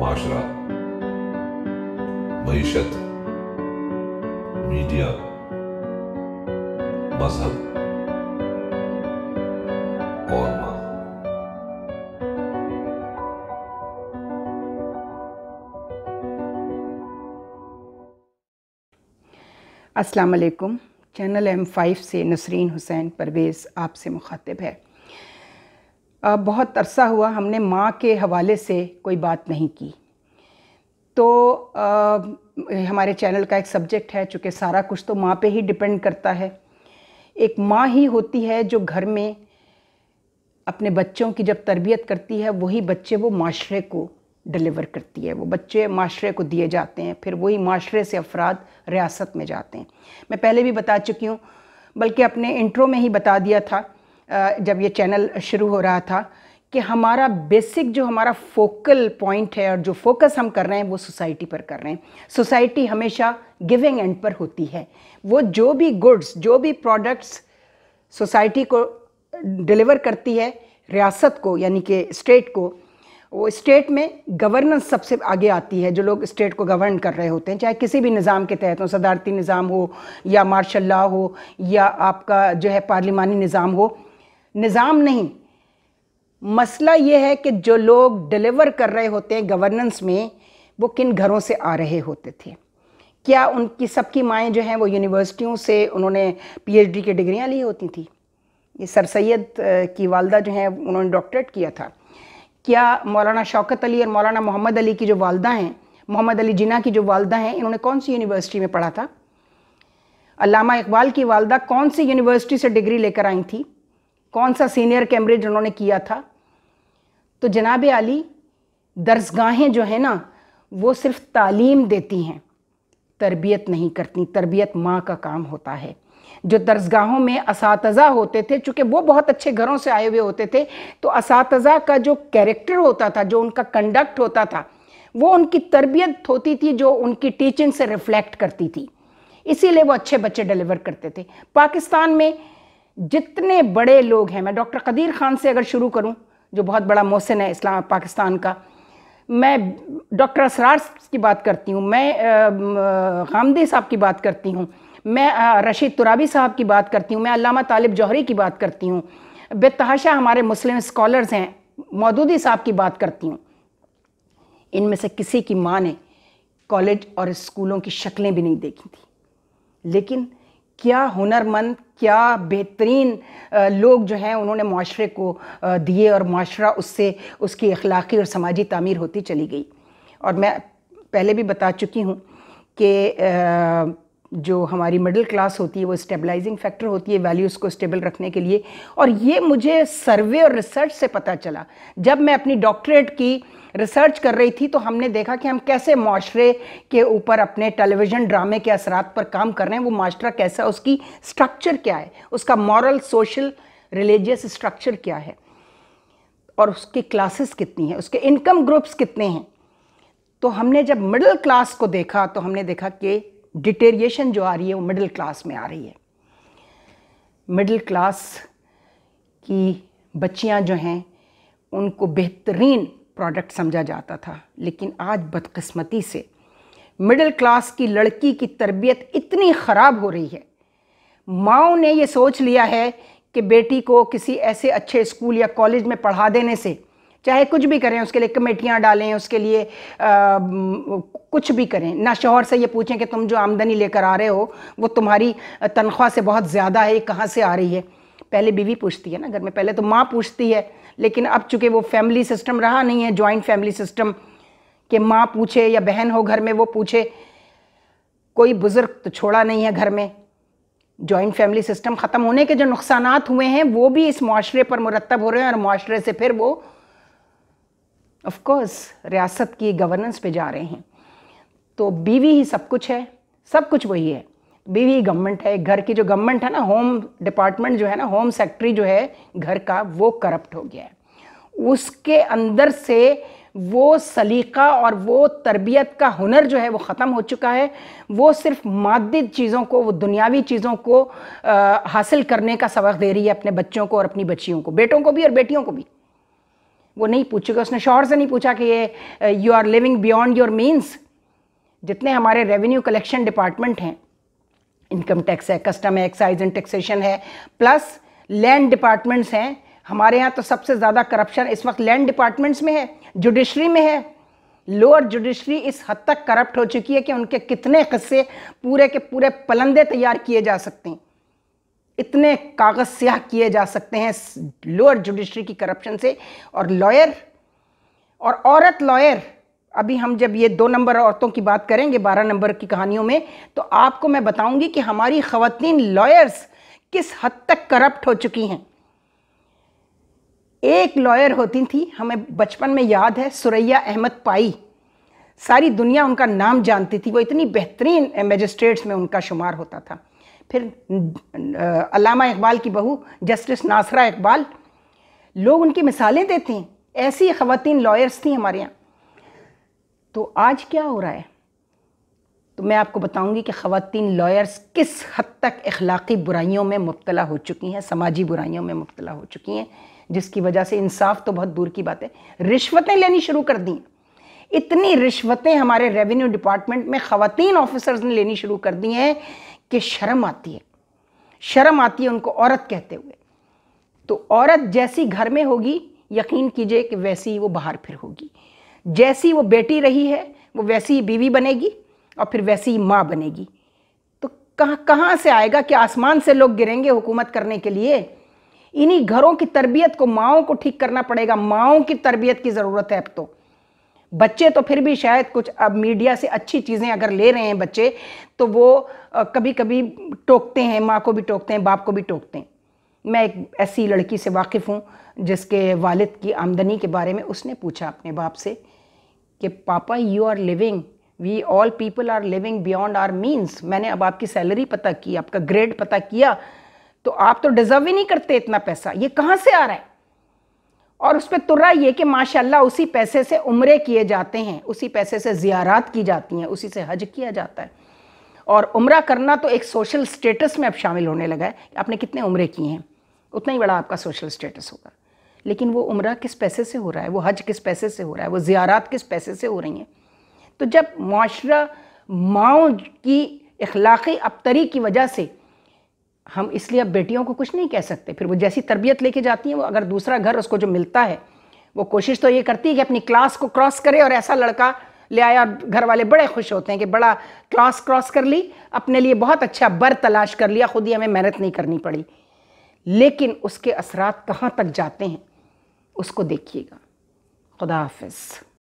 माशरा, मईशत, media, मजहब और माँ। अस्सलाम वालेकुम। चैनल M5 से नसरीन हुसैन परवेज़ आपसे मुखातिब है। बहुत अरसा हुआ हमने माँ के हवाले से कोई बात नहीं की, तो हमारे चैनल का एक सब्जेक्ट है, चूँकि सारा कुछ तो माँ पे ही डिपेंड करता है। एक माँ ही होती है जो घर में अपने बच्चों की जब तरबियत करती है, वही बच्चे वो माशरे को डिलीवर करती है। वो बच्चे माशरे को दिए जाते हैं, फिर वही माशरे से अफराद रियासत में जाते हैं। मैं पहले भी बता चुकी हूँ, बल्कि अपने इंट्रो में ही बता दिया था जब ये चैनल शुरू हो रहा था, कि हमारा बेसिक जो हमारा फोकल पॉइंट है और जो फोकस हम कर रहे हैं वो सोसाइटी पर कर रहे हैं। सोसाइटी हमेशा गिविंग एंड पर होती है। वो जो भी गुड्स, जो भी प्रोडक्ट्स सोसाइटी को डिलीवर करती है रियासत को, यानी कि स्टेट को, वो स्टेट में गवर्नेंस सबसे आगे आती है। जो लोग स्टेट को गवर्न कर रहे होते हैं, चाहे किसी भी निज़ाम के तहत हो, सदारती निज़ाम हो या मार्शल लॉ हो या आपका जो है पार्लिमानी निज़ाम हो, निज़ाम नहीं, मसला ये है कि जो लोग डिलीवर कर रहे होते हैं गवर्नेंस में, वो किन घरों से आ रहे होते थे। क्या उनकी सबकी माएँ जो हैं वो यूनिवर्सिटियों से उन्होंने PhD की डिग्रियाँ ली होती थी? ये सर सैयद की वालदा जो हैं उन्होंने डॉक्टरेट किया था। क्या मौलाना शौकत अली और मौलाना मोहम्मद अली की जो वालदा हैं, मोहम्मद अली जिन्ना की जो वालदा हैं, इन्होंने कौन सी यूनिवर्सिटी में पढ़ा था? अल्लामा इकबाल की वालदा कौन सी यूनिवर्सिटी से डिग्री लेकर आई थी? कौन सा सीनियर कैम्ब्रिज उन्होंने किया था? तो जनाब आली, दरसगाहें जो हैं ना, वो सिर्फ तालीम देती हैं, तरबियत नहीं करती। तरबियत माँ का काम होता है। जो दरसगाहों में असातिज़ा होते थे, चूँकि वो बहुत अच्छे घरों से आए हुए होते थे, तो असातिज़ा का जो कैरेक्टर होता था, जो उनका कंडक्ट होता था, वो उनकी तरबियत होती थी जो उनकी टीचिंग से रिफ्लेक्ट करती थी। इसीलिए वो अच्छे बच्चे डिलीवर करते थे। पाकिस्तान में जितने बड़े लोग हैं, मैं डॉक्टर कदीर ख़ान से अगर शुरू करूँ, जो बहुत बड़ा मोहसिन है इस्लाम पाकिस्तान का, मैं डॉक्टर असरार की बात करती हूँ, मैं गामदी साहब की बात करती हूँ, मैं रशीद तुराबी साहब की बात करती हूँ, मैं अल्लामा तालिब जौहरी की बात करती हूँ, बेतहाशा हमारे मुस्लिम स्कॉलर्स हैं, मौदूदी साहब की बात करती हूँ। इनमें से किसी की माँ ने कॉलेज और स्कूलों की शक्लें भी नहीं देखी थी, लेकिन क्या हुनरमंद, क्या बेहतरीन लोग जो हैं उन्होंने माशरे को दिए, और माशरा उससे उसकी अखलाक़ी और समाजी तामीर होती चली गई। और मैं पहले भी बता चुकी हूँ कि जो हमारी मिडिल क्लास होती है वो स्टेबलाइजिंग फैक्टर होती है वैल्यूज़ को स्टेबल रखने के लिए। और ये मुझे सर्वे और रिसर्च से पता चला। जब मैं अपनी डॉक्टरेट की रिसर्च कर रही थी, तो हमने देखा कि हम कैसे माशरे के ऊपर अपने टेलीविज़न ड्रामे के असरात पर काम कर रहे हैं। वो माशरा कैसा, उसकी स्ट्रक्चर क्या है, उसका मॉरल, सोशल, रिलीजियस स्ट्रक्चर क्या है, और उसकी क्लासेस कितनी हैं, उसके इनकम ग्रुप्स कितने हैं। तो हमने जब मिडिल क्लास को देखा, तो हमने देखा कि डिटेरिएशन जो आ रही है वो मिडिल क्लास में आ रही है। मिडिल क्लास की बच्चियां जो हैं उनको बेहतरीन प्रोडक्ट समझा जाता था, लेकिन आज बदकिस्मती से मिडिल क्लास की लड़की की तरबियत इतनी ख़राब हो रही है। माँओं ने ये सोच लिया है कि बेटी को किसी ऐसे अच्छे स्कूल या कॉलेज में पढ़ा देने से, चाहे कुछ भी करें, उसके लिए कमेटियाँ डालें, उसके लिए कुछ भी करें, ना शौहर से ये पूछें कि तुम जो आमदनी लेकर आ रहे हो वो तुम्हारी तनख्वाह से बहुत ज़्यादा है, कहाँ से आ रही है। पहले बीवी पूछती है ना घर में, पहले तो माँ पूछती है, लेकिन अब चूँकि वो फैमिली सिस्टम रहा नहीं है, जॉइंट फैमिली सिस्टम, कि माँ पूछे या बहन हो घर में वो पूछे, कोई बुज़ुर्ग तो छोड़ा नहीं है घर में। जॉइंट फैमिली सिस्टम ख़त्म होने के जो नुकसानात हुए हैं वो भी इस माशरे पर मुरतब हो रहे हैं, और माशरे से फिर वो ऑफ कोर्स रियासत की गवर्नेंस पे जा रहे हैं। तो बीवी ही सब कुछ है, सब कुछ वही है, बीवी ही गवर्नमेंट है। घर की जो गवर्नमेंट है ना, होम डिपार्टमेंट जो है ना, होम सेक्रेटरी जो है घर का, वो करप्ट हो गया है। उसके अंदर से वो सलीका और वो तरबियत का हुनर जो है वो ख़त्म हो चुका है। वो सिर्फ मादी चीज़ों को, वो दुनियावी चीज़ों को हासिल करने का सबक दे रही है अपने बच्चों को और अपनी बच्चियों को, बेटों को भी और बेटियों को भी। वो नहीं पूछेगा, उसने शौहर से नहीं पूछा कि ये you are living beyond your means. जितने हमारे रेवेन्यू कलेक्शन डिपार्टमेंट हैं, इनकम टैक्स है, कस्टम है, एक्साइज एंड टैक्सेशन है, प्लस लैंड डिपार्टमेंट्स हैं। हमारे यहाँ तो सबसे ज़्यादा करप्शन इस वक्त लैंड डिपार्टमेंट्स में है, जुडिशरी में है। लोअर जुडिशरी इस हद तक करप्ट हो चुकी है कि उनके कितने किस्से पूरे के पूरे पलंदे तैयार किए जा सकते हैं, इतने कागज स्याह किए जा सकते हैं लोअर जुडिशरी की करप्शन से। और लॉयर और औरत लॉयर, अभी हम जब ये 2 नंबर औरतों की बात करेंगे 12 नंबर की कहानियों में, तो आपको मैं बताऊंगी कि हमारी ख़वातीन लॉयर्स किस हद तक करप्ट हो चुकी हैं। एक लॉयर होती थी, हमें बचपन में याद है, सुरैया अहमद पाई, सारी दुनिया उनका नाम जानती थी, वो इतनी बेहतरीन मैजिस्ट्रेट्स में उनका शुमार होता था। फिर अल्लामा इकबाल की बहू जस्टिस नासरा इकबाल, लोग उनकी मिसालें देते हैं, ऐसी ख़वातीन लॉयर्स थी हमारे यहाँ। तो आज क्या हो रहा है, तो मैं आपको बताऊंगी कि ख़वातीन लॉयर्स किस हद तक अखलाक़ी बुराइयों में मुब्तला हो चुकी हैं, समाजी बुराइयों में मुब्तला हो चुकी हैं, जिसकी वजह से इंसाफ तो बहुत दूर की बात है, रिश्वतें लेनी शुरू कर दी। इतनी रिश्वतें हमारे रेवेन्यू डिपार्टमेंट में ख़वातीन ऑफिसर्स ने लेनी शुरू कर दी हैं कि शर्म आती है, शर्म आती है उनको औरत कहते हुए। तो औरत जैसी घर में होगी, यकीन कीजिए कि वैसी ही वो बाहर फिर होगी। जैसी वो बेटी रही है, वो वैसी ही बीवी बनेगी और फिर वैसी ही माँ बनेगी। तो कहाँ से आएगा कि आसमान से लोग गिरेंगे हुकूमत करने के लिए? इन्हीं घरों की तरबियत को माओं को ठीक करना पड़ेगा। माओं की तरबियत की ज़रूरत है अब तो। बच्चे तो फिर भी शायद कुछ अब मीडिया से अच्छी चीज़ें अगर ले रहे हैं बच्चे, तो वो कभी कभी टोकते हैं, माँ को भी टोकते हैं, बाप को भी टोकते हैं। मैं एक ऐसी लड़की से वाकिफ़ हूँ जिसके वालिद की आमदनी के बारे में उसने पूछा अपने बाप से कि पापा you are living, we all people are living beyond our means. मैंने अब आपकी सैलरी पता की, आपका ग्रेड पता किया, तो आप तो डिज़र्व ही नहीं करते इतना पैसा, ये कहाँ से आ रहा है? और उस पर तुर्रा ये कि माशाल्लाह उसी पैसे से उम्रे किए जाते हैं, उसी पैसे से ज़ियारात की जाती हैं, उसी से हज किया जाता है। और उम्रा करना तो एक सोशल स्टेटस में अब शामिल होने लगा है। आपने कितने उम्रे किए हैं, उतना ही बड़ा आपका सोशल स्टेटस होगा। लेकिन वो उम्रा किस पैसे से हो रहा है, वो हज किस पैसे से हो रहा है, वो ज़ियारात किस पैसे से हो रही हैं? तो जब मुआशरा माओं की इखलाक़ी अबतरी की वजह से, हम इसलिए अब बेटियों को कुछ नहीं कह सकते। फिर वो जैसी तरबियत लेके जाती हैं, वो अगर दूसरा घर उसको जो मिलता है, वो कोशिश तो ये करती है कि अपनी क्लास को क्रॉस करे और ऐसा लड़का ले आया, और घर वाले बड़े खुश होते हैं कि बड़ा क्लास क्रॉस कर ली, अपने लिए बहुत अच्छा बर तलाश कर लिया, खुद ही हमें मेहनत नहीं करनी पड़ी। लेकिन उसके असरात कहाँ तक जाते हैं उसको देखिएगा। खुदा हाफ़िज़।